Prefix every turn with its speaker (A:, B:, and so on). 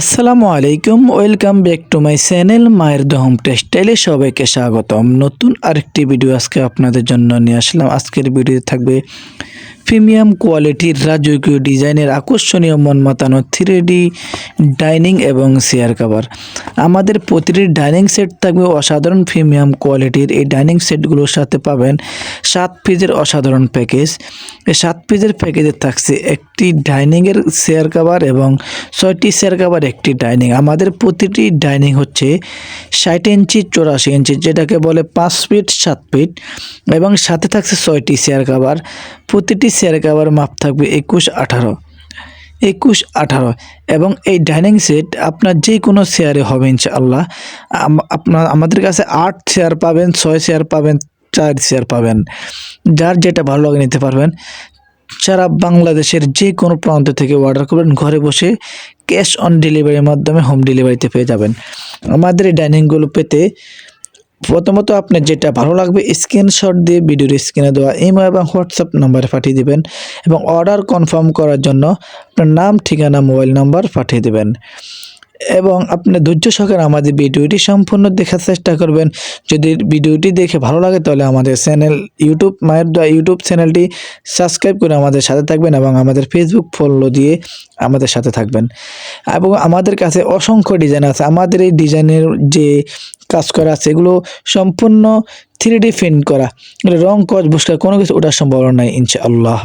A: আসসালামু আলাইকুম, welcome back to my channel মায়ের দ্য হোম টেক্সটাইলে সবাইকে স্বাগতম। নতুন আরেকটি ভিডিও আজকে আপনাদের জন্য নিয়ে আসলাম। আজকের ভিডিওতে থাকবে প্রিমিয়াম কোয়ালিটির রাজকীয় ডিজাইনের আকর্ষণীয় মন মাতানো 3D ডাইনিং এবং চেয়ার কভার। আমাদের প্রতিটি ডাইনিং সেট থাকবে অসাধারণ প্রিমিয়াম কোয়ালিটির। এই ডাইনিং সেটগুলোর সাথে পাবেন 7 পিসের অসাধারণ প্যাকেজ। এই 7 পিসের প্যাকেজে থাকছে একটি ডাইনিংয়ের চেয়ার কভার এবং 6টি চেয়ার কভার একটি ডাইনিং। আমাদের প্রতিটি ডাইনিং হচ্ছে 60 ইঞ্চি 84 ইঞ্চি, যেটাকে বলে 5 ফিট 7 ফিট, এবং সাথে থাকছে 6টি চেয়ার কভার। প্রতিটি চেয়ার কভার মাপ থাকবে 21-18 এবং এই ডাইনিং সেট আপনার যে কোনো চেয়ারে হবে ইনশাআল্লাহ। আমাদের কাছে 8 চেয়ার পাবেন, 6 চেয়ার পাবেন, 4 চেয়ার পাবেন, যার যেটা ভালো লাগে নিতে পারবেন। সারা বাংলাদেশের যে কোনো প্রান্ত থেকে অর্ডার করবেন, ঘরে বসে ক্যাশ অন ডেলিভারির মাধ্যমে হোম ডেলিভারিতে পেয়ে যাবেন। আমাদের এই ডাইনিংগুলো পেতে প্রথমত আপনার যেটা ভালো লাগবে স্ক্রিনশট দিয়ে ভিডিওর স্ক্রিনে দেওয়া ইমো এবং হোয়াটসঅ্যাপ নাম্বারে পাঠিয়ে দিবেন এবং অর্ডার কনফার্ম করার জন্য আপনার নাম, ঠিকানা, মোবাইল নাম্বার পাঠিয়ে দেবেন এবং আপনি ধৈর্য সহকারে আমাদের ভিডিওটি সম্পূর্ণ দেখার চেষ্টা করবেন। যদি ভিডিওটি দেখে ভালো লাগে তাহলে আমাদের চ্যানেল মায়ের দোয়া ইউটিউব চ্যানেলটি সাবস্ক্রাইব করে আমাদের সাথে থাকবেন এবং আমাদের ফেসবুক ফলো দিয়ে আমাদের সাথে থাকবেন। এবং আমাদের কাছে অসংখ্য ডিজাইন আছে। আমাদের এই ডিজাইনের যে কাজ করা আছে এগুলো সম্পূর্ণ 3D প্রিন্ট করা, রং কস বসকা কোনো কিছু ওঠার সম্ভাবনা নাই ইনশাআল্লাহ।